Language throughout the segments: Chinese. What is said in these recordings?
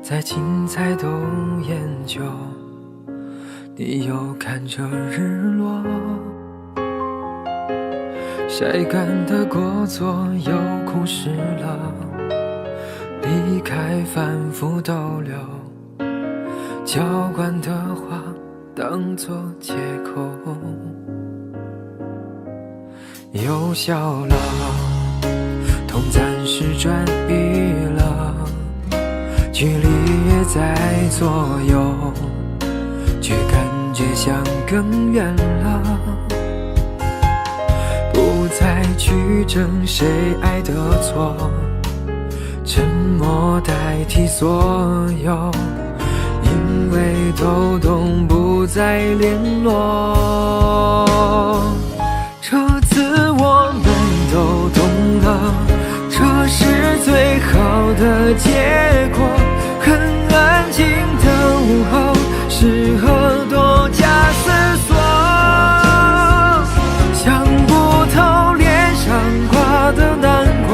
再精彩都研究，你又看着日落。晒干的过错又枯湿了，离开反复逗留，浇灌的话当作借口，又笑了，痛暂时转移了，距离也在左右，却感觉像更远了。不再去争谁爱的错，沉默代替所有，因为都懂不再联络。这次我们都懂了，这是最好的结果。很安静的午后，适合多加思索。想不透脸上挂的难过。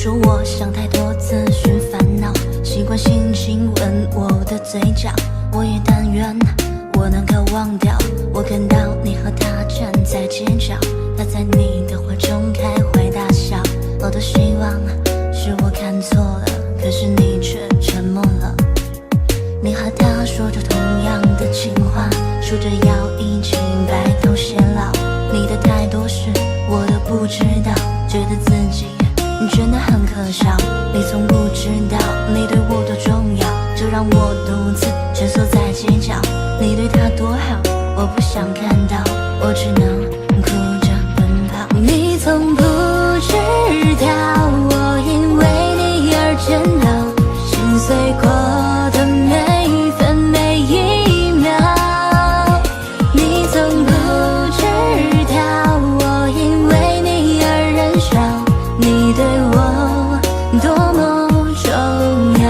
说我想太多，自寻烦恼，习惯性亲吻我的嘴角。我也但愿我能够忘掉，我看到你和他站在街角，他在你的怀中开怀大笑。我多希望是我看错了，可是你却沉默了。你和他说着同样的情话，说着要一起白头偕老。你的太多事我都不知道，觉得自己真的很可笑。你从不知道你对我多重要，就让我独自蜷缩在街角。你对他多好，我不想看到，我只能哭着奔跑。你从不知道我因为你而颤抖，心碎过的每一分每一秒。你从不知道我因为你而燃烧，你对我多么重要。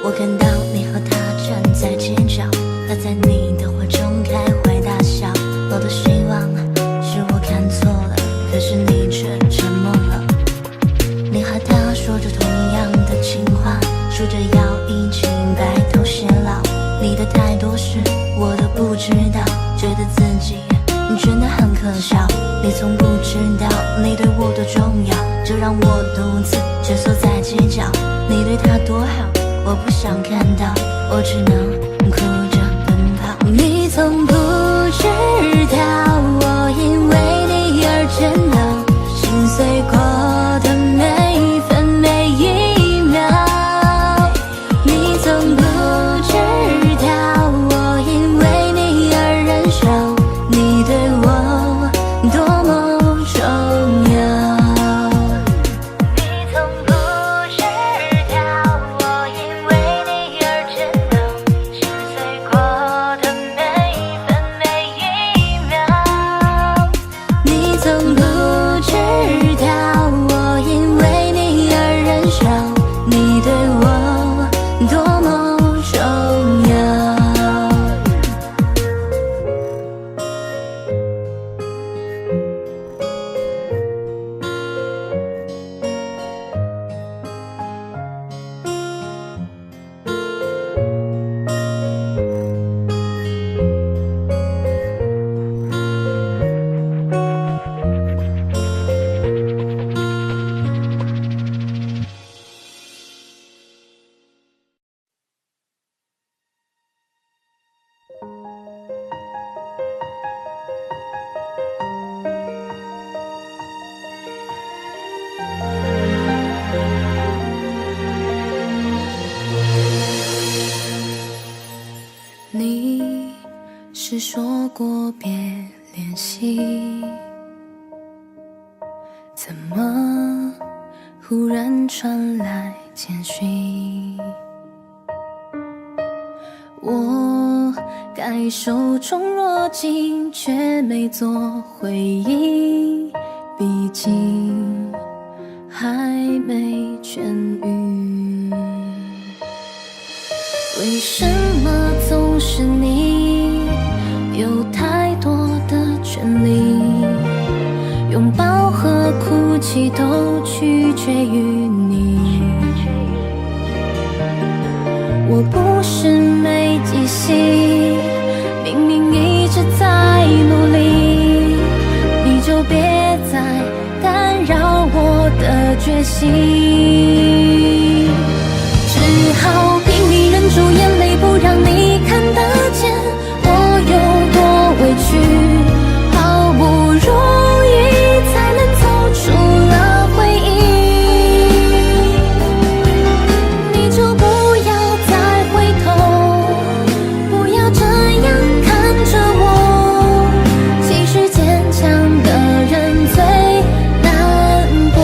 我看到你和他站在街角，他在你的怀中开怀大笑。我多希望是我看错了，可是你却沉默了。你和他说着同样的情话，说着要一起白头偕老。你的太多事我都不知道，觉得自己真的很可笑。你从不知道你对我多重要，就让我独自蜷缩在街角。你对他多好，我不想看到，我只能哭着奔跑。你从不知道我因为你而颤抖，心碎过的每一分每一秒。你从不知道我因为你而燃烧，你对我多么重要。你从不知道我因为你而颤抖，心碎过的每一分每一秒。你从不知道我因为你而燃烧，你对我多么重要。你是说过别联系，怎么忽然传来简讯？我该受宠若惊，却没做回应，毕竟还没痊愈。为什么总是你有太多的权利，拥抱和哭泣都取决于你？我不是没记性，明明一直在努力，你就别再干扰我的决心。只好拼命忍住眼泪，不让你看得见我有多委屈，好不容易才能走出了回忆。你就不要再回头，不要这样看着我，其实坚强的人最难过。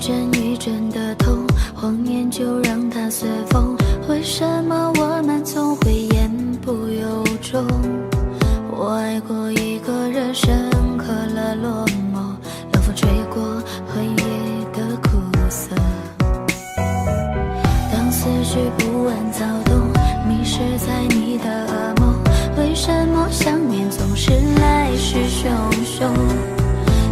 阵一阵的痛，谎言就让它随风。为什么我们总会言不由衷？我爱过一个人，深刻了落寞，冷风吹过回忆的苦涩。当思绪不安躁动，迷失在你的噩梦，为什么想念总是来势汹汹？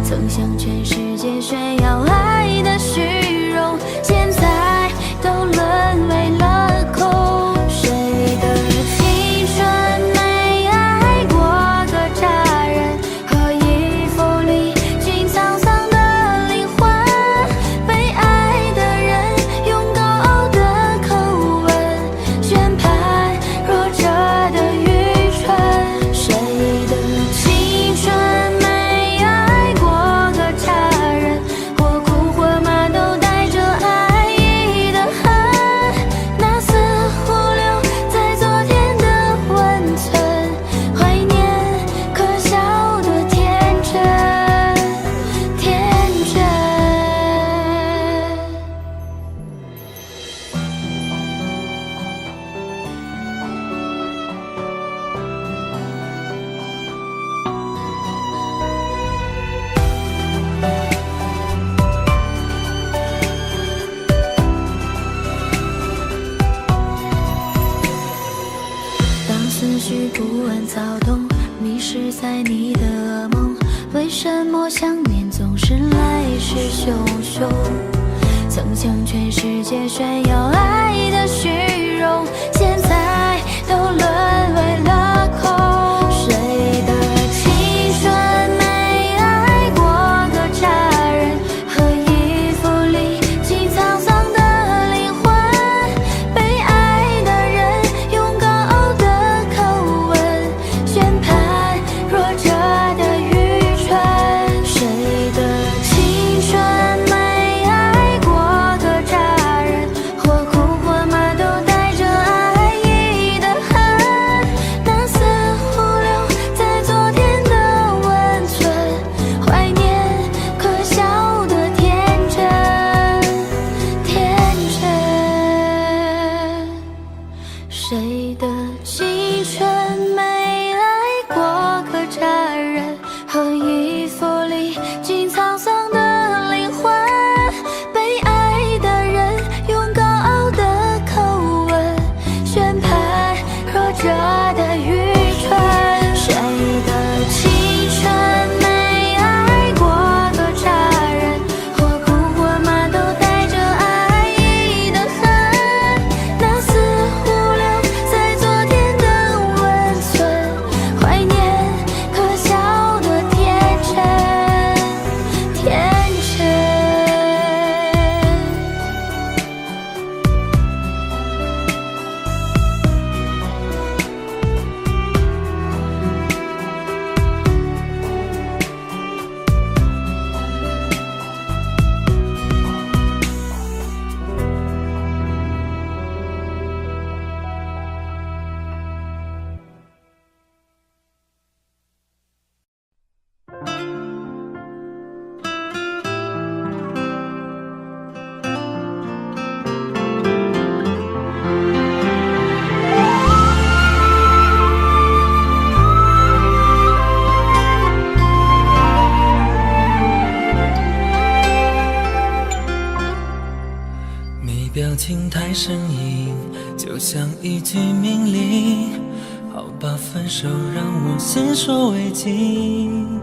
曾向全世界炫耀爱的虚荣，现在都沦为了空。谁的青春没爱过个渣人，何以负里竟沧桑的灵魂？被爱的人用高傲的口吻宣判弱者的愚蠢。谁的青春没爱过个渣人，或苦或麻都带着爱意的恨。那似乎留在昨天的温存，怀念可笑的天真，天真。当思绪不安躁动，迷失在你的噩梦，为什么想念总是来势汹汹？曾向全世界炫耀爱的虚荣，现在都沦为了空。谁的青春没爱过个渣人，何以负里竟沧桑的灵魂？被爱的人用高傲的口吻宣判弱者的愚蠢。谁的青春没爱过个渣人，或苦或麻都带着爱意的恨。那似乎留在昨天的温存，怀念可笑的天真，天真。谁的青春没爱过个渣人，何以负里竟沧桑的灵魂？被爱的人用高傲的口吻宣判弱者的愚蠢。谁的青春没爱过个渣人，或苦或麻都带着爱意的恨。那似乎留在昨天的温存，怀念可笑的天真，天真。你表情太生硬，就像一句命令。好吧，分手让我先说为敬，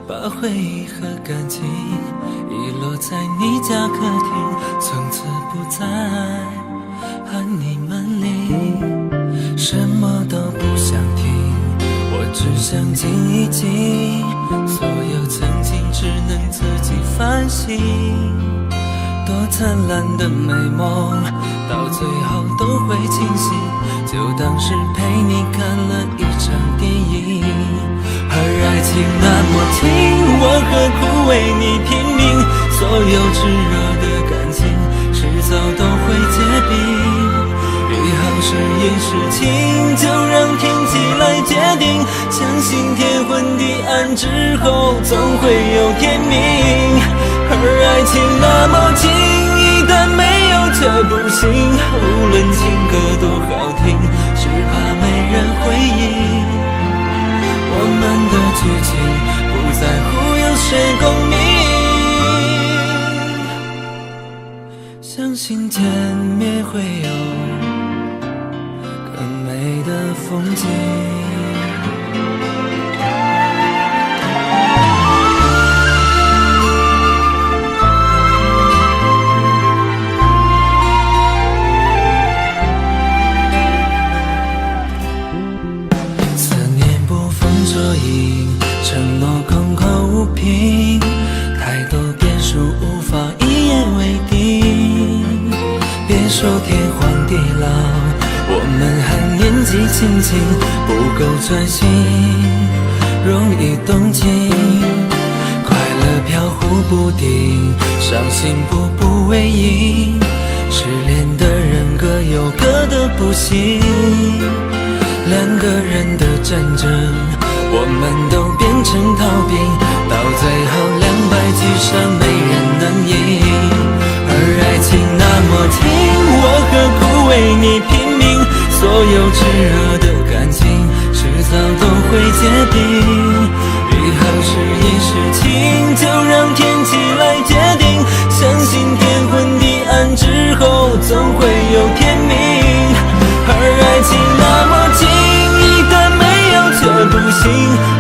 把回忆和感情遗落在你家客厅，从此不再喊你门铃。什么都不想听，我只想静一静，所有曾经只能自己反省。多灿烂的美梦，到最后都会清醒，就当是陪你看了一场电影。而爱情那么轻，我何苦为你拼命？所有炙热的感情，迟早都会结冰。以后是阴是晴，就让天气来决定。相信天昏地暗之后，总会有天明。而而爱情那么近，一旦没有却不行。无论情歌多好听，只怕没人回应。我们的剧情不在乎有谁共鸣，相信见面会有更美的风景。承诺空口无凭，太多变数无法一言为定。别说天荒地老，我们还年纪轻轻，不够专心，容易动情。快乐飘忽不定，伤心步步为营。失恋的人各有各的不幸，两个人的战争我们都变成逃兵，到最后200局上没人能赢。而爱情那么近，我何苦为你拼命？所有炙热的感情，迟早都会结冰。以后是一是情，就让天气来决定。相信天昏地暗之后，总会有天明。而爱情那么近，一旦没有却不行。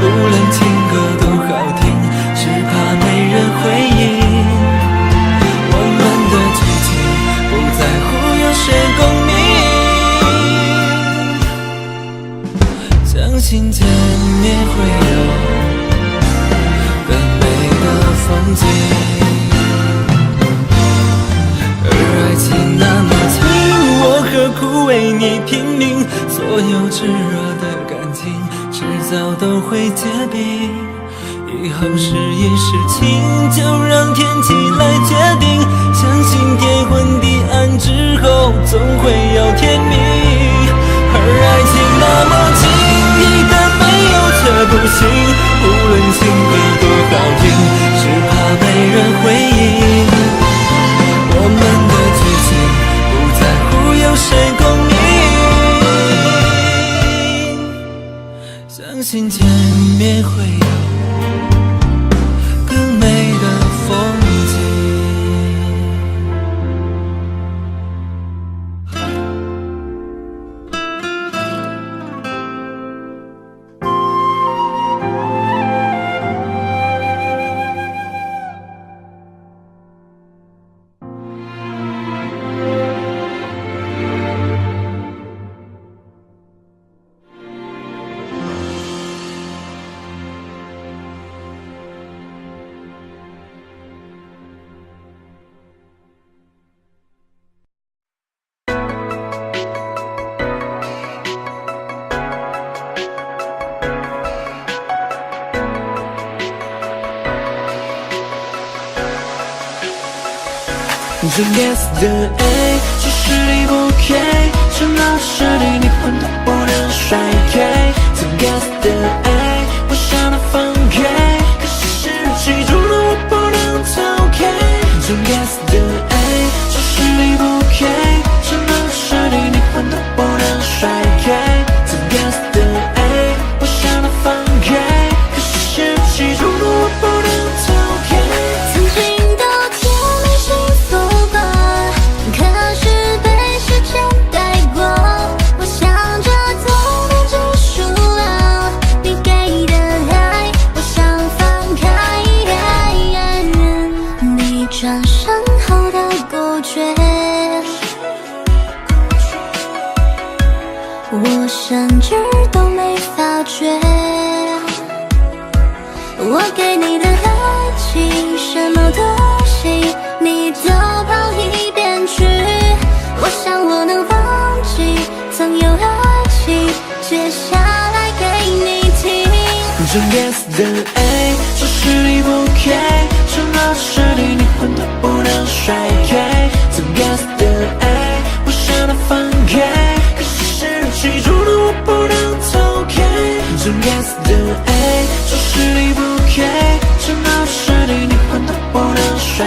无论情歌多好听，只怕没人回应。我们的剧情不在乎有谁共鸣，相信见面会有更美的风景。而爱情那么近，我何苦为你拼命？所有炙热的感情，迟早都会结冰。以后是一是情，就让天气来决定。相信天昏地暗之后，总会有天明。而爱情那么近，一旦没有却不行。无论情歌多好听，只怕没人回应。我们的剧情不在乎有谁共鸣，相信见面会有更美的风景。这 yesterday 是实力不 OK， 承诺是对你魂都不能甩开。这 yesterday 我想要放开，可是失去中的我不能逃开。这 yesterday 是实力不 OK， 承诺是对你魂都不能甩开。这 yesterday 我想要放开，可是失去中的我不能逃开。曾经都甜蜜幸福过，可是被时间带过。我想着痛都结束了，你给的爱我想放开。你转身后的果决，我甚至都没发觉。我给你的爱情，什么东西你都抛一边去。我想我能忘记曾有爱情，接下来给你听。这 yesterday 是实力不 OK， 承诺是对你魂都不能甩开。这 yesterday 我想要放开，可是失去中的我不能逃开。这 yesterday 是实力不 OK， 承诺是对你魂都不能甩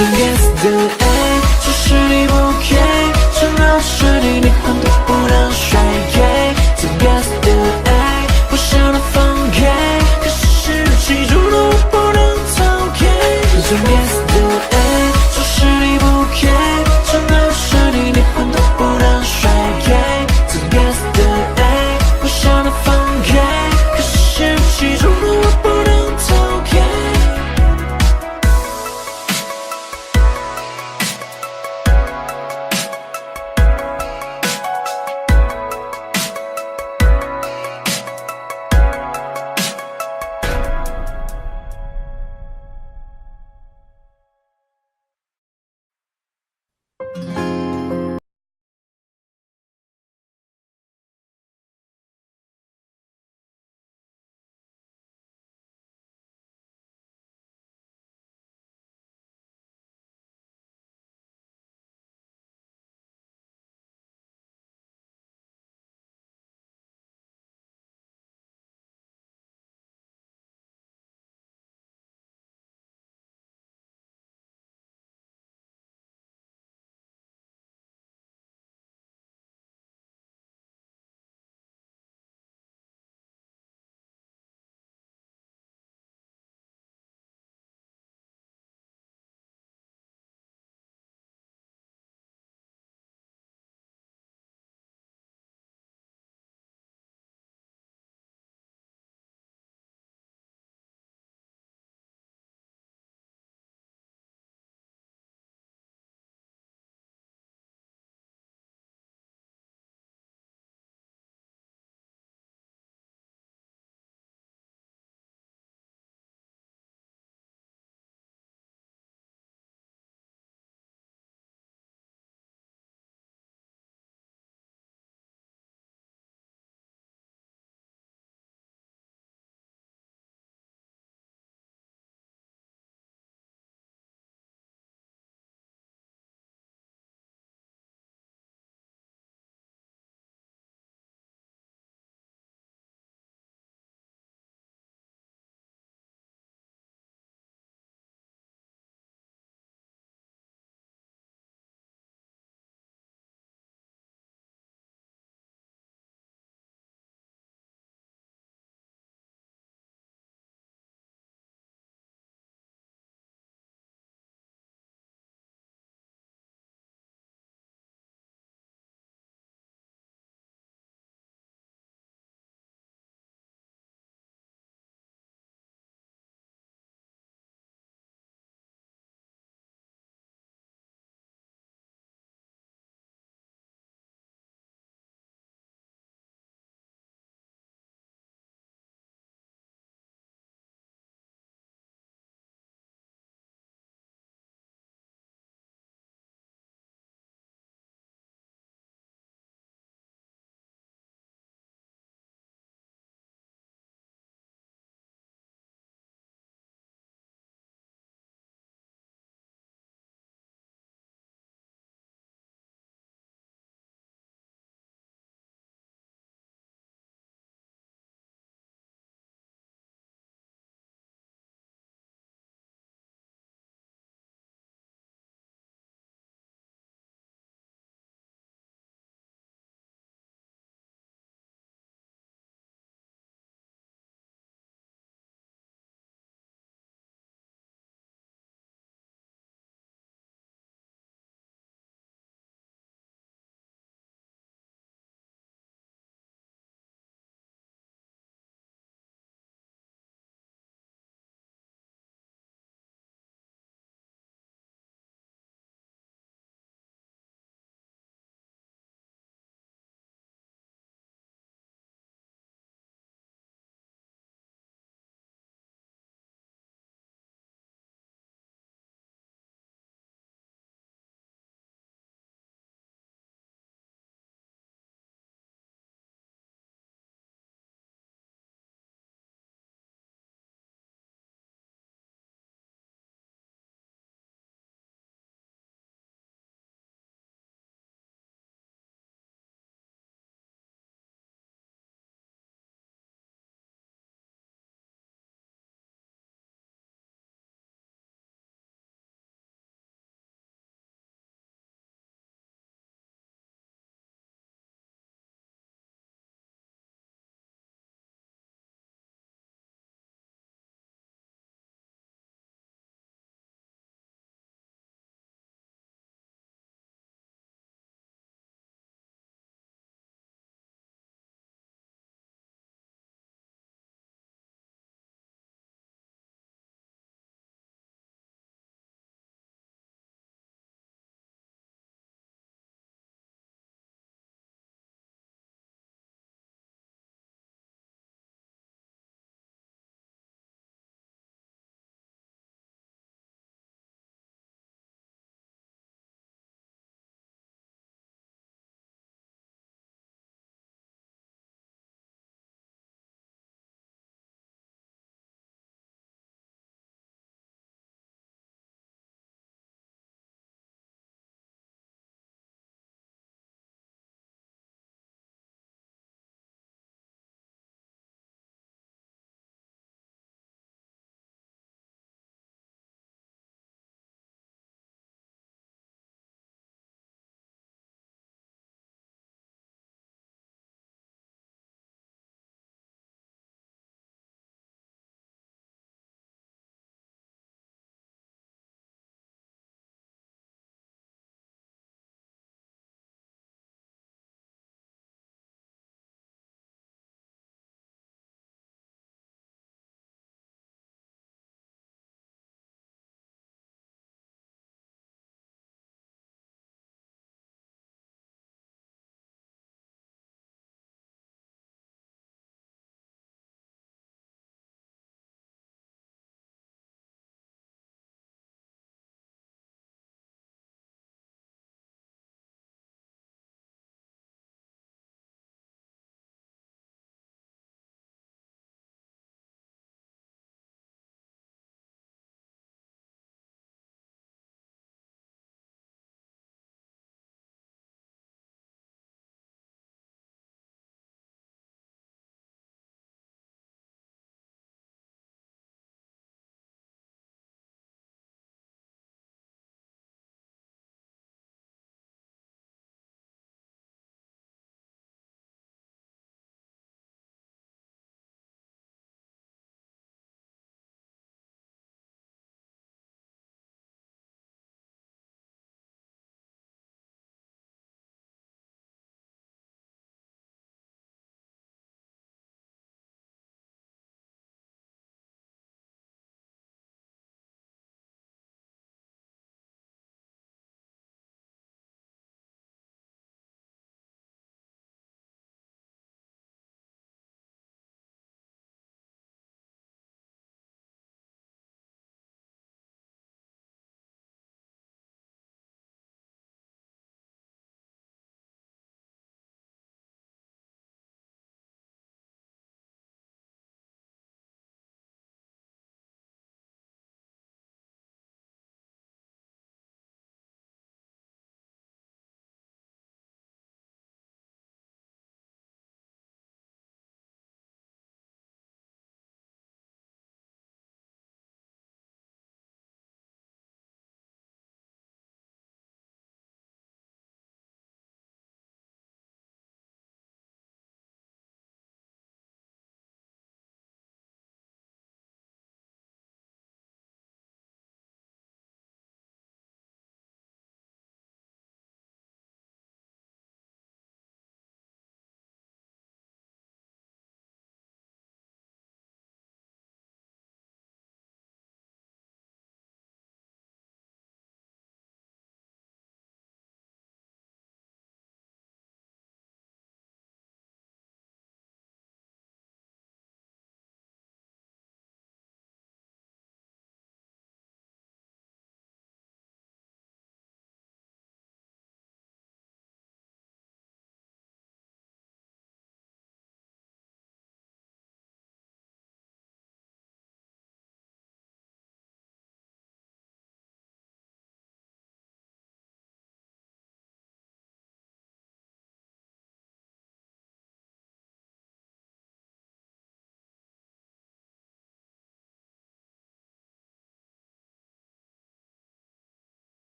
最 guess 的爱，只是你不 OK， 缠绕着你灵魂都不能甩开。最 guess 的爱，我想要放开，可是失去中的我不能逃开。最 guess 的爱，只是你不 OK， 缠绕着你灵魂都不能甩开。最 guess 的爱，我想要放开，可是失去中的我不能逃开。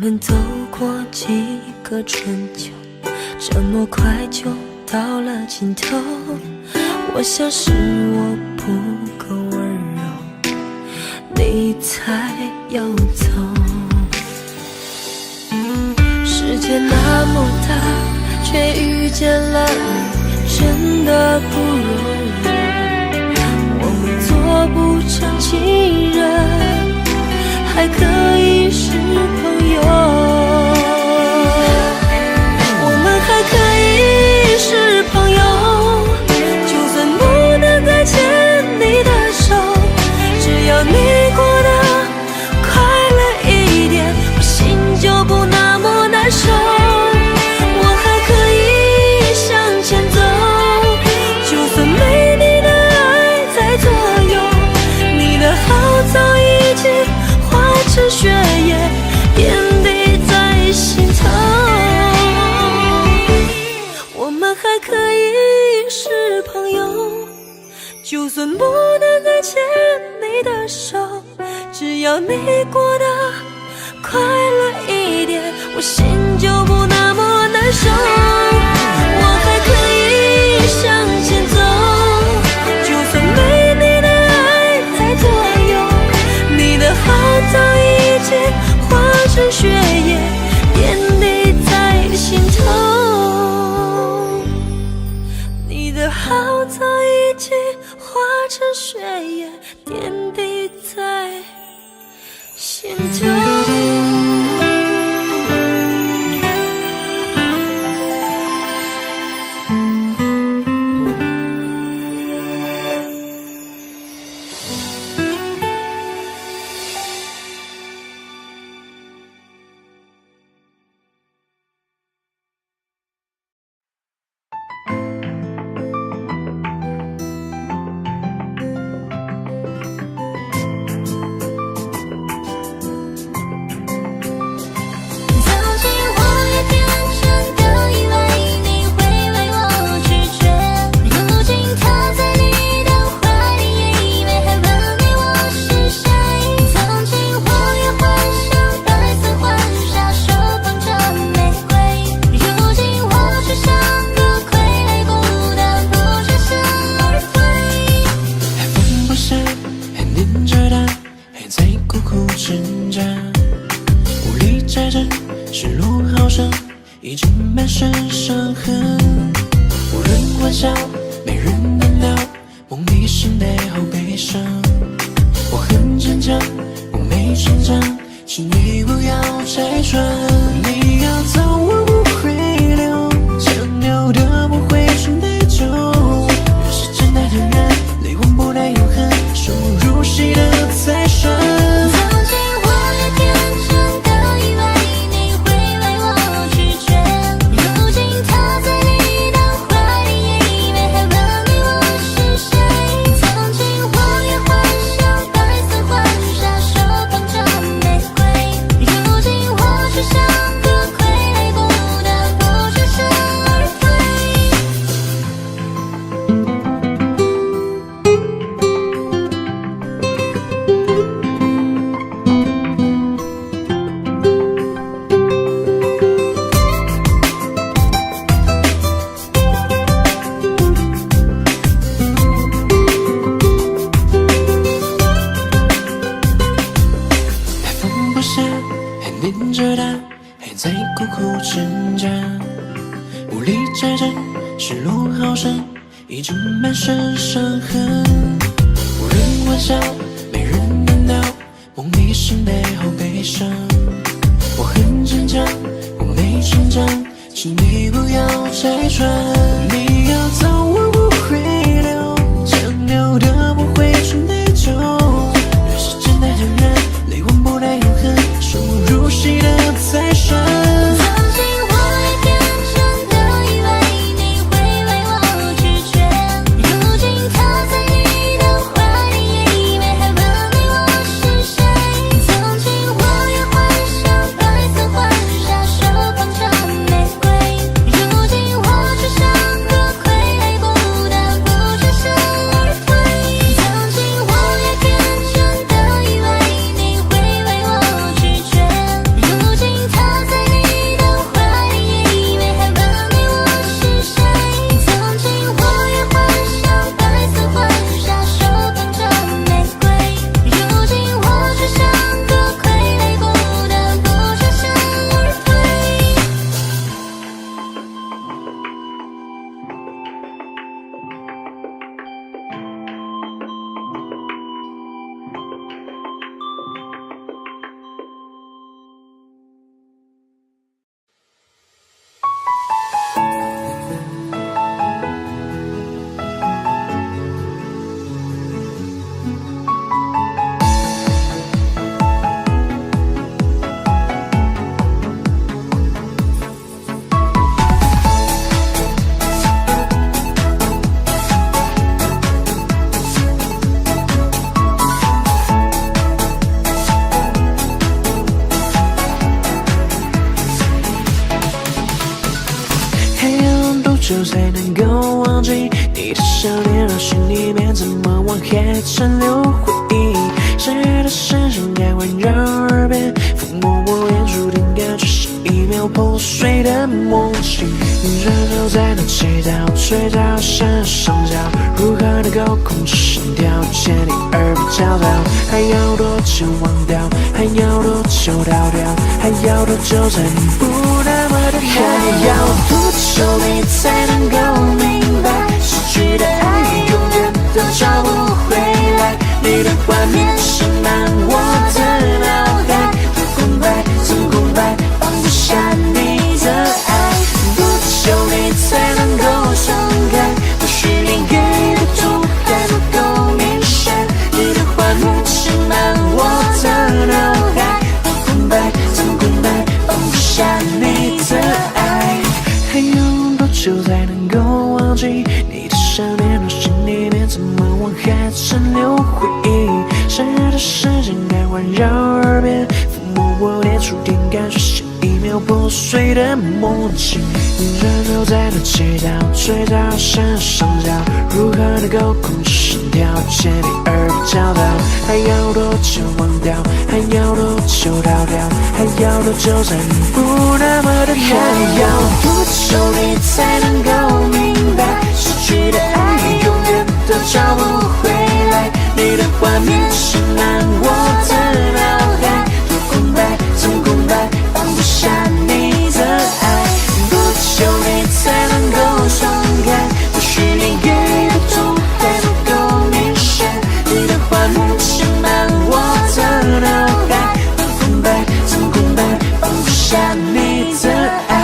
们走过几个春秋，这么快就到了尽头。我想是我不够温柔，你才要走。世界那么大，却遇见了你，真的不容易。我们做不成情人，还可以是朋友。我们还可以是朋友，就算不能再牵你的手，只要你过得快乐一点，我心就不那么难受。我还可以向前走，就算没你的爱在左右，你的好早已经化成血液，点滴在心头。我们还可以是朋友，就算不能再牵你的手，只要你过得快乐一点，我心就不那么难受。我还可以向前走，就算没你的爱在左右，你的好早已经化成血液，点滴在心头。你的好早已经化成血液，点滴在心头。如今我只像个傀儡。还残留回忆。深夜的声声该环绕耳边，抚摸我脸，注定感觉是一秒破碎的默契。人就在那街道，嘴角闪上角，如何能够控制心跳？牵你耳边交谈，还要多久忘掉？还要多久逃掉？还要多久才能不那么的还要多久你才能够明白，失去的爱永远都找不回来。你的画面盛满我的脑海，多空白，怎么空白，放不下你的爱。多久你才能够松开？或许你给的痛还不够明显。你的画面盛满我的脑海，多空白，怎么空白，放不下你的爱。还要多久才能够忘记你的想念？到心里面怎么忘还残留回忆？深夜的时间该环绕耳边，抚摸我脸，触电感觉是一秒破碎的默契。人就在那街道，嘴角闪上角，如何能够控制心跳？牵你耳边交谈，还要多久忘掉？还要多久逃掉？还要多久才能不那么的还要多久你才能够明白，失去的爱永远都找不回来。你的画面盛满我的脑海，多空白，怎么空白，放不下你的爱。多久你才能够松开？或许你给的痛还不够明显。你的画面盛满我的脑海，多空白，怎么空白，放不下你的爱。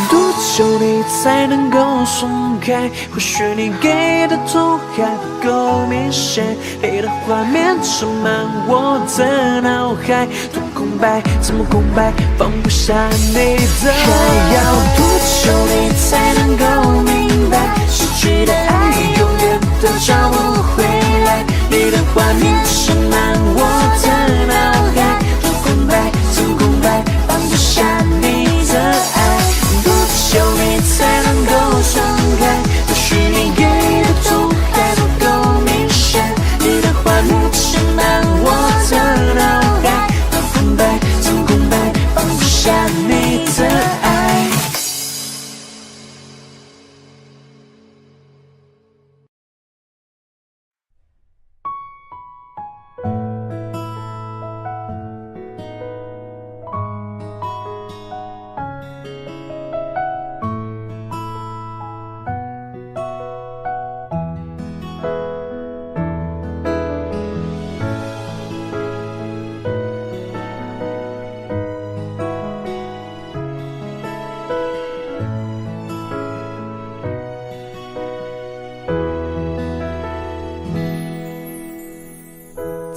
多久你才能够松开？或许你给的痛还不够明显。你的画面盛满我的脑海，多空白，怎么空白，放不下你的爱。还要多久你才能够明白，失去的爱永远都找不回来。你的画面盛满我的脑海，多空白，怎么空白，放不下你的爱。多久你才能够松开？或许你给的痛还不够明显。你的画面盛满我的脑海，多空白，怎么空白，放不下你的爱。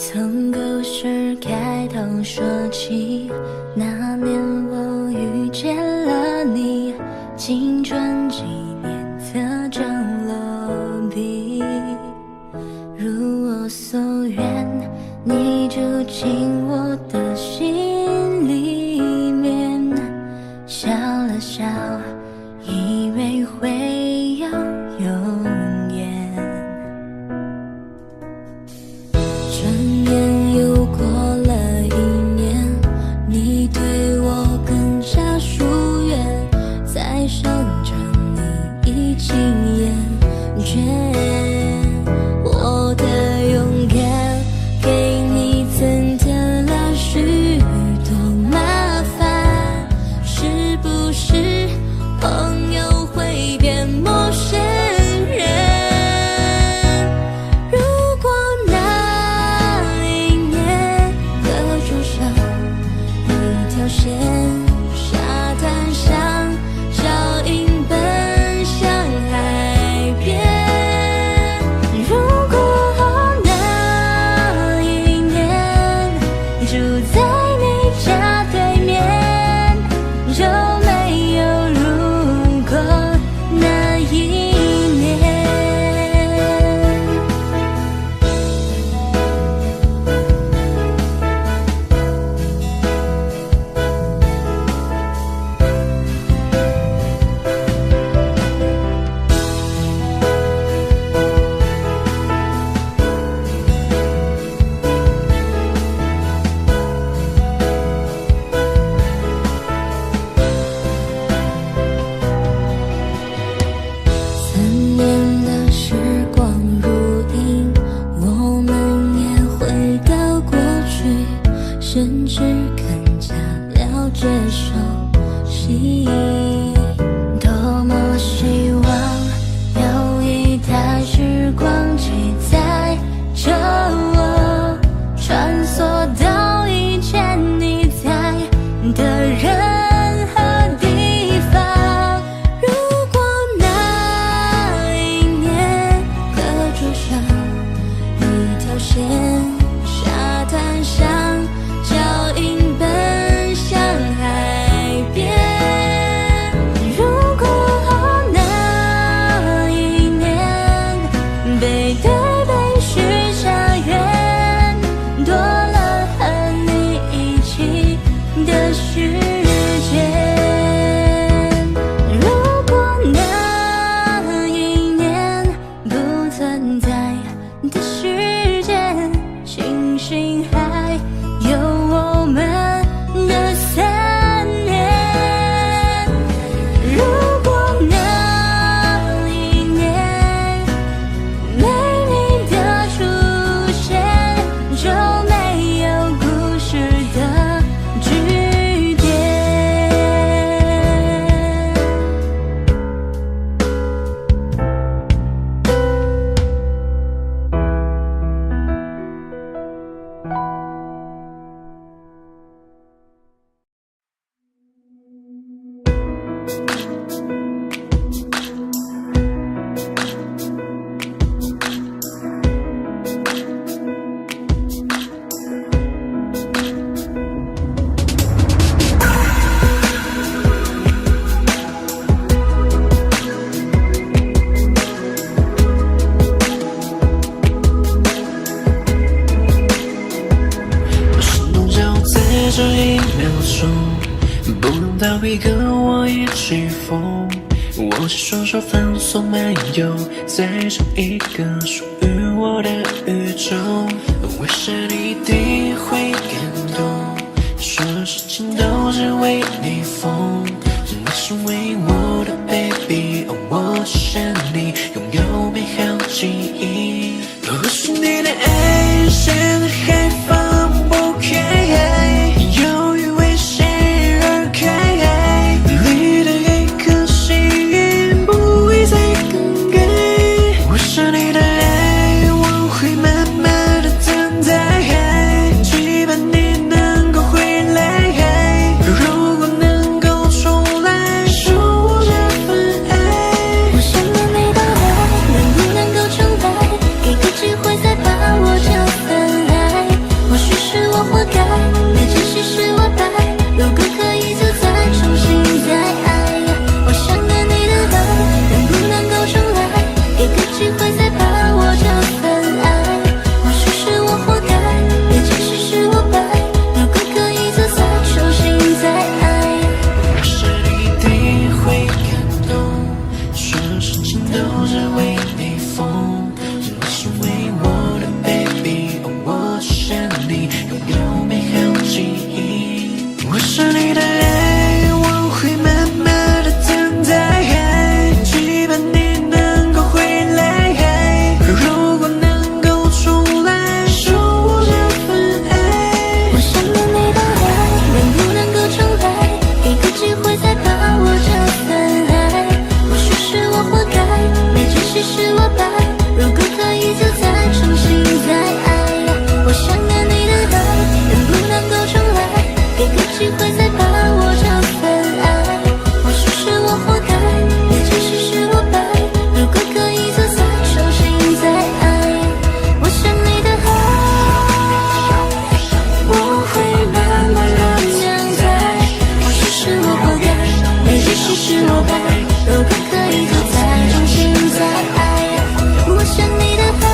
从故事开头说起，那年我遇见了你，青春纪念册正落笔，如我所愿，你住进我的心里面，笑了笑，以为会有永远。转眼又过了一年，你对我更加疏远，再生着你一惊厌倦。我的勇敢给你增添了许多麻烦，是不现，沙滩上脚印奔向海边。如果那一年背对背许下愿，多了和你一起的时间。如果那一年不存在的时间，星星还有我们的3年。如果那一年没你的出现，就没有故事的句点。我心动就在这1秒钟，不用逃避，跟我一起疯。握起双手，放松漫游在这一个属于我的宇宙。为啥你一定会感动？说的事情都是为你疯。你是为我的 baby， 我想你拥有美好记忆。或许你的爱现在还放不开，犹豫为谁而开，你的一颗心不会再更改。我想你的爱，我会慢慢的等待，期盼你能够回来。如果能够重来，守护这份爱。我想念你的爱，能不能够重来？给个机会再把握这份爱。或许是我活该，没珍惜是我败。如果可以，就再重新再爱。我想念你的爱，能不能够重来？给个机会再把握这份爱。或许是我活该，没珍惜是我败。如果可以，就再重新再爱。我想你一定会感动，所有事情都是为你疯。你是为我的 baby， 我想你拥有美好记忆。我想你的爱，我会慢慢的等待，期盼你能够回来。如果能够重来，守护这份爱。我想念你的爱，能不能够重来？给个机会再把握这份爱。或许是我活该，没珍惜是我败。如果可以，就再重新再爱。我想念你的爱，能不能够重来？给个机会再把握这份爱。或许是我活该，没珍惜是我败。如果可以，就再重新再爱。我想你的爱，我会慢慢地等待。或许是我活该，没珍惜是我败。如果可以，就再重新再爱。我想你的爱，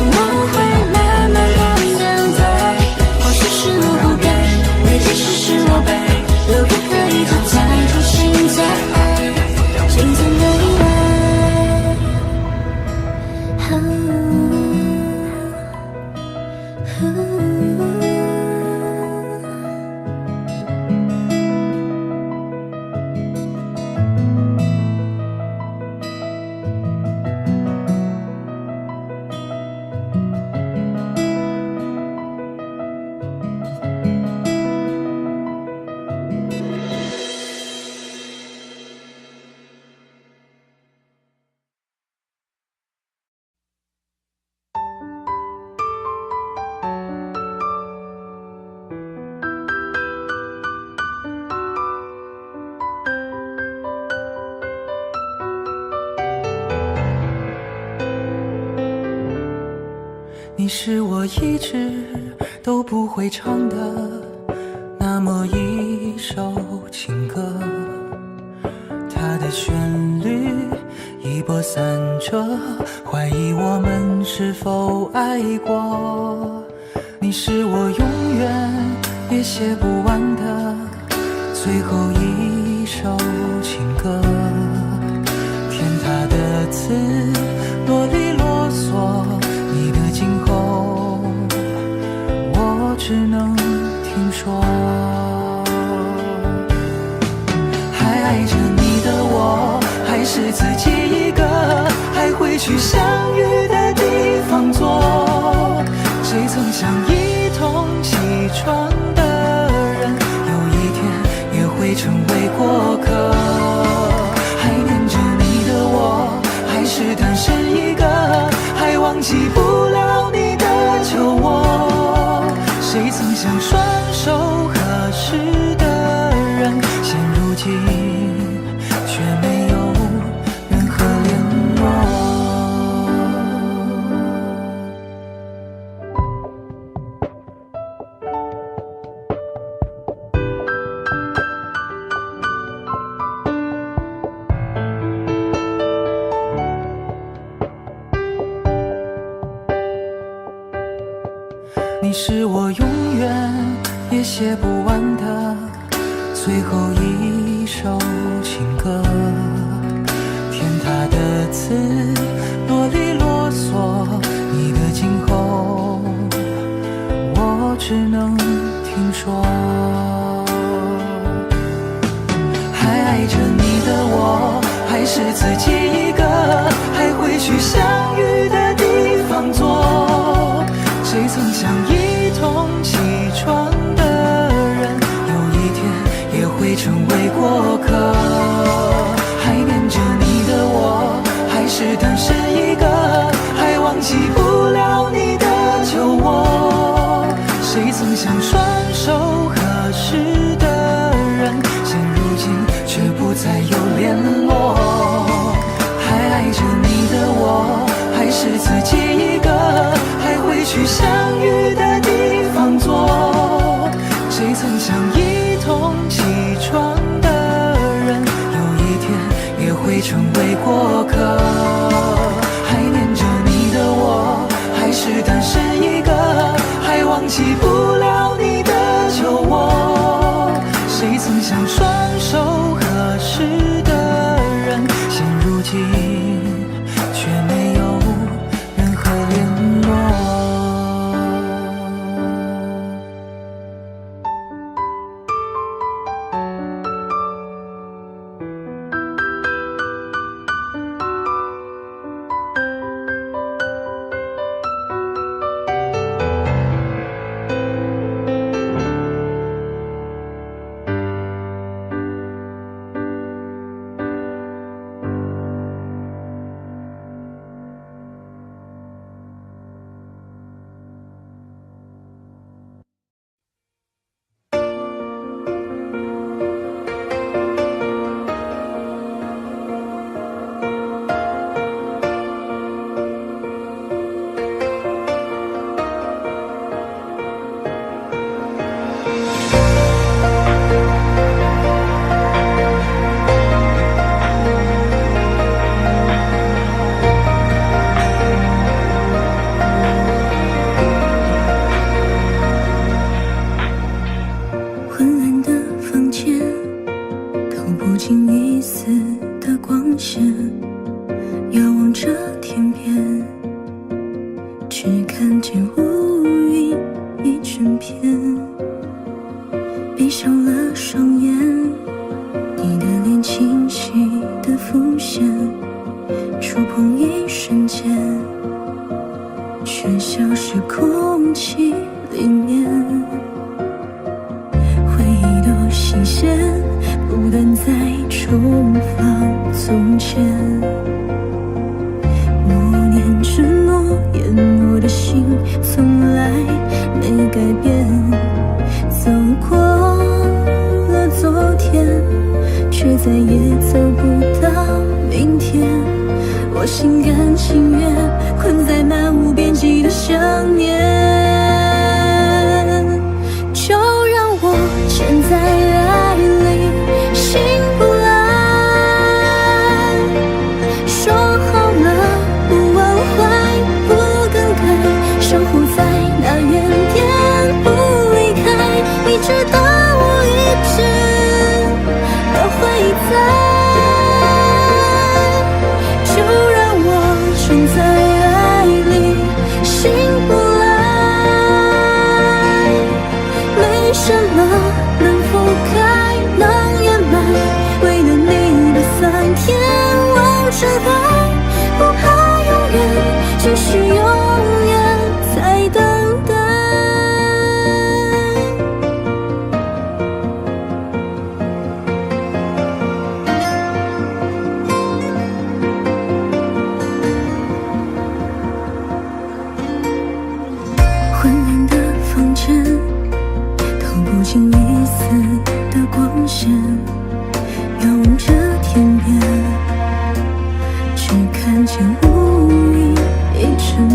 我会慢慢地等待。或许是我活该，没珍惜是我败。如果可以，就再重新再爱。今天的意外。你是我一直都不会唱的那么一首情歌，它的旋律一波三折，怀疑我们是否爱过。你是我永远也写不完的最后一首情歌，填它的词啰里啰嗦，你的今后我只能听说。还爱着你的我，还是自己一个，还会去相遇的地方坐。谁曾想一同起床的人，有一天也会成为过客。还念着你的我，还是单身一个，还忘记不了你的酒窝。谁曾想双手合十的人，现如今却没有任何联络。你是我永远也写不完的最后一首情歌，填它的词啰里啰嗦，你的今后我只能听说。还爱着你的我，还是自己一个，还会去相遇的地方坐。谁曾想一同起床的人，有一天也会成为过客。还念着你的我，还是单身一个，还忘记不了你的酒窝。谁曾想双手合十的人，现如今却不再有联络。还爱着你的我，还是自己一个，还会去相遇的地方坐。谁曾想一同起床的人，有一天也会成为过客。还念着你的我，还是单身一个，还忘记不了你的酒窝。谁曾想双手合十的人，现如今却没有任何联络。我心甘情愿困在漫无边际的想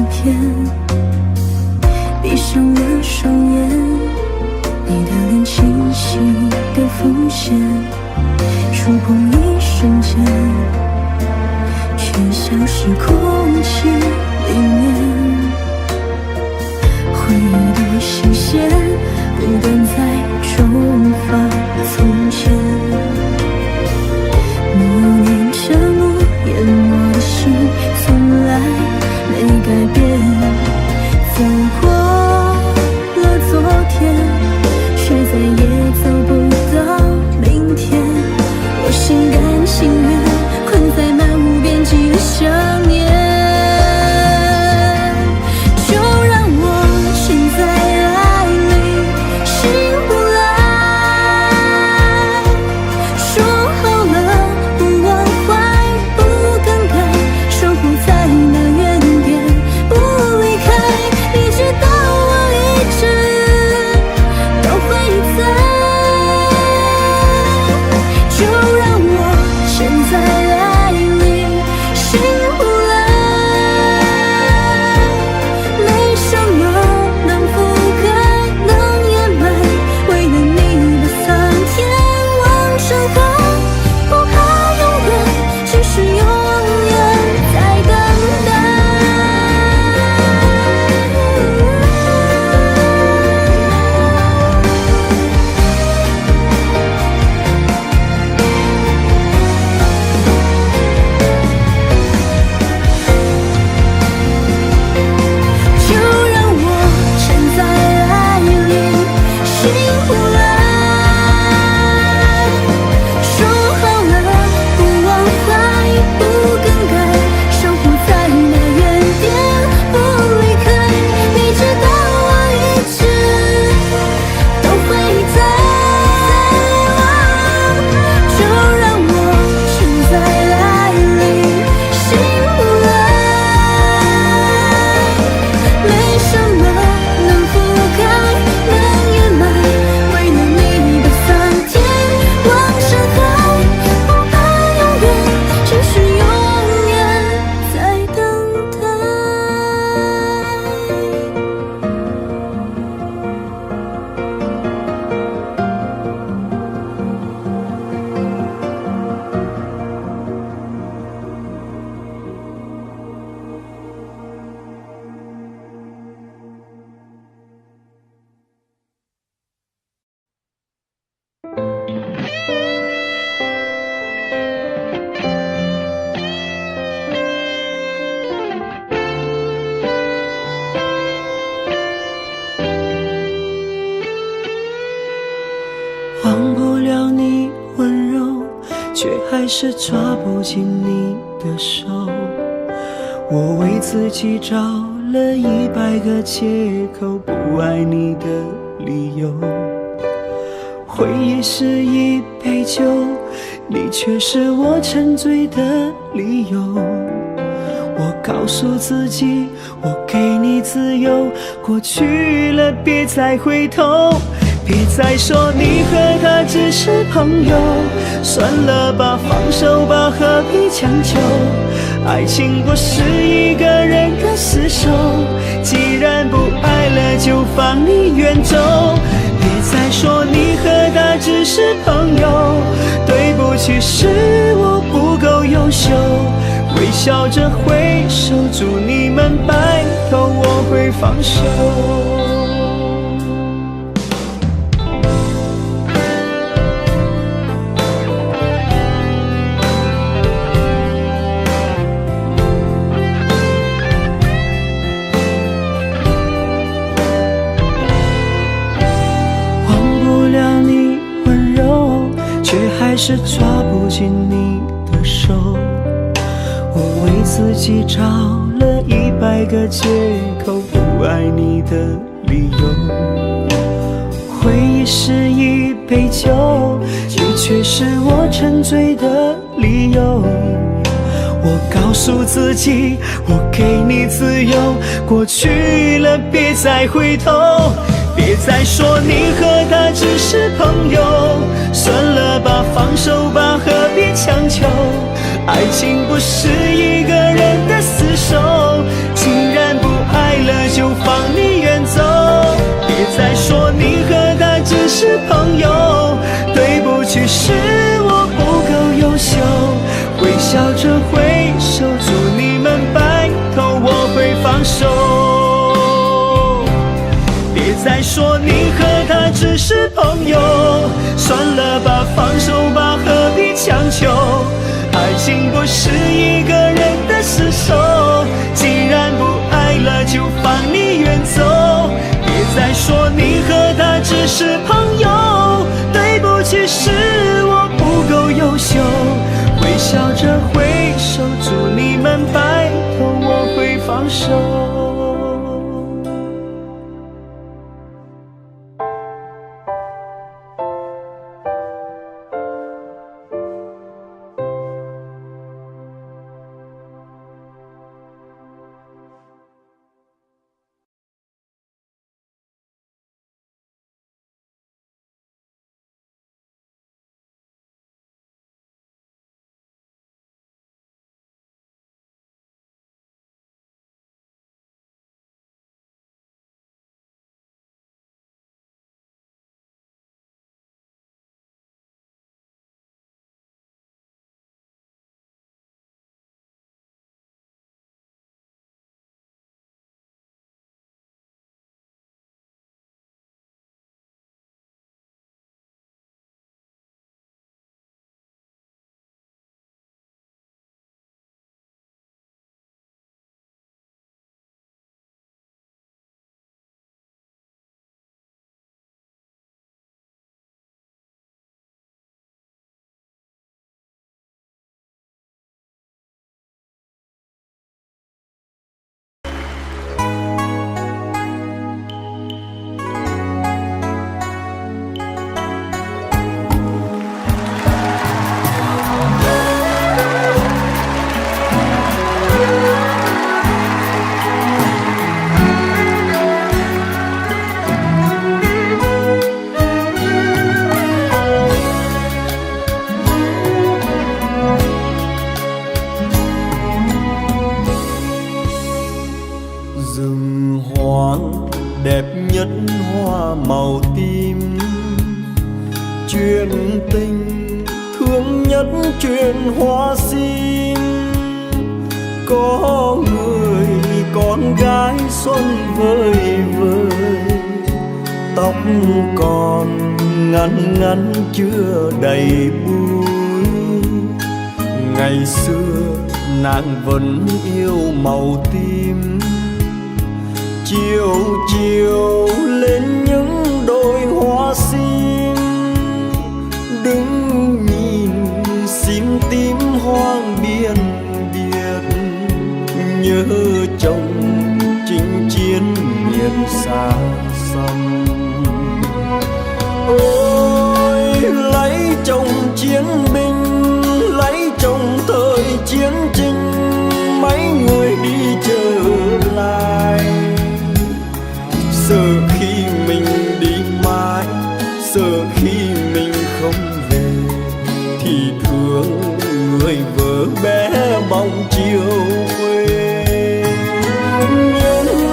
片，闭上了双眼，你的脸清晰地浮现，触碰一瞬间，却消失空气里面。回忆的新鲜，不断在重返从前。默念着诺言，我的心从来没改变。走过了昨天，却再也走不到明天。我心甘情愿困在漫无边际的想念。忘不了你温柔，却还是抓不紧你的手。我为自己找了100个借口，不爱你的理由。回忆是一杯酒，你却是我沉醉的理由。我告诉自己，我给你自由，过去了别再回头。别再说你和他只是朋友，算了吧，放手吧，何必强求？爱情不是一个人的厮守，既然不爱了，就放你远走。别再说你和他只是朋友，对不起，是我不够优秀。微笑着挥手，祝你们白头，我会放手。还是抓不紧你的手，我为自己找了100个借口，不爱你的理由。回忆是一杯酒，你却是我沉醉的理由。我告诉自己，我给你自由，过去了别再回头。别再说你和他只是朋友，算了吧，放手吧，何必强求？爱情不是一个人的厮守，既然不手。别再说你和他只是朋友，算了吧，放手吧，何必强求？爱情不是一个人的厮守，既然不爱了，就放你远走。别再说你和他只是朋友，对不起，是我不够优秀。微笑着挥手，祝你们白头，我会放手。đẹp nhất hoa màu tím, chuyện tình thương nhất chuyện hoa sim. Có người con gái xuân vơi vơi, tóc còn ngắn ngắn chưa đầy bụi. Ngày xưa nàng vẫn yêu màu tím, chiều chiều lên những đôi hoa sim. Đứng nhìn sim tím hoang biên biệt, nhớ chồng chinh chiến miền xa xăm. Ôi lấy chồng chiến binh, lấy chồng thời chiến tranh, mấy người đi trở lại. Sợ khi mình đi mãi, sợ khi mình không về, thì thương người vợ bé bóng chiều quê. Nhưng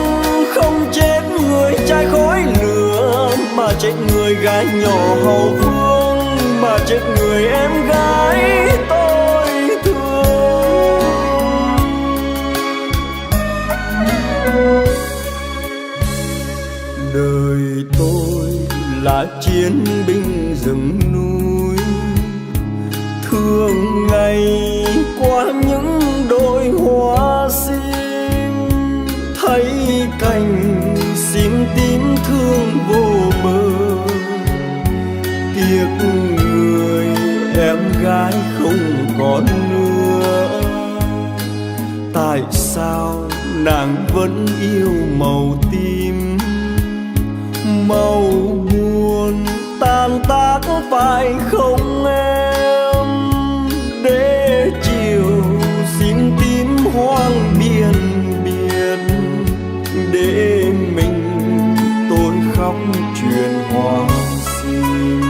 không chết người trai khói lửa, mà chết người gái nhỏ hậu phương, mà chết người em gái tôi thương. Đời tôi là chiến binh rừng núi, thường ngày qua những đôi hoa sim. Thấy cành sim tím thương vô bờ, tiếc người em gái không còn nữa. Tại sao nàng vẫn yêu màu tím, màu buồn tan tác phải không em? Để chiều sim tím hoang biên biệt, để mình tôi khóc chuyện hoa sim.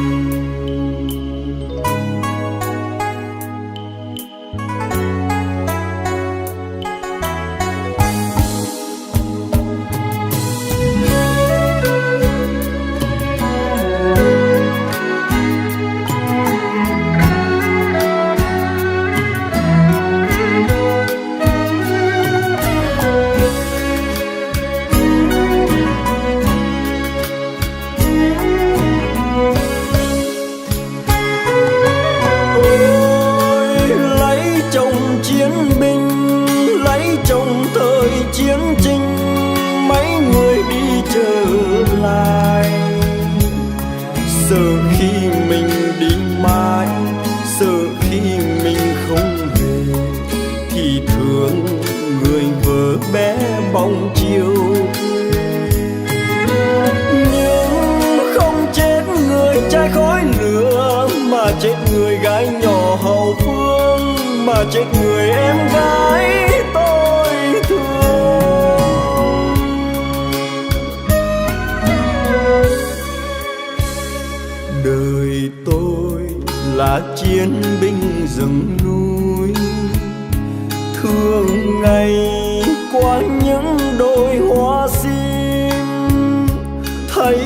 Sợ khi mình đi mãi, sợ khi mình không về, thì thương người vợ bé bóng chiều. Nhưng không chết người trai khói lửa, mà chết người gái nhỏ hậu phương, mà chết người em gái tôi thương. Đời tôi là chiến binh rừng núi, thường ngày qua những đôi hoa sim, thấy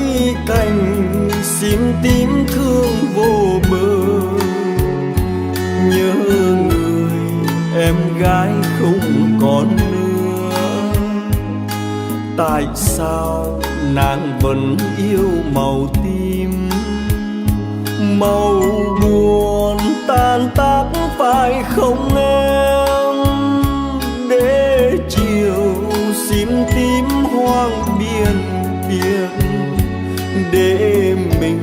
cành sim tím thương vô bờ. Nhớ người em gái không còn nữa, tại sao nàng vẫn yêu màu tím? Màu buồn tan tác phải không em? Để chiều sim tím hoang biên biệt, để mình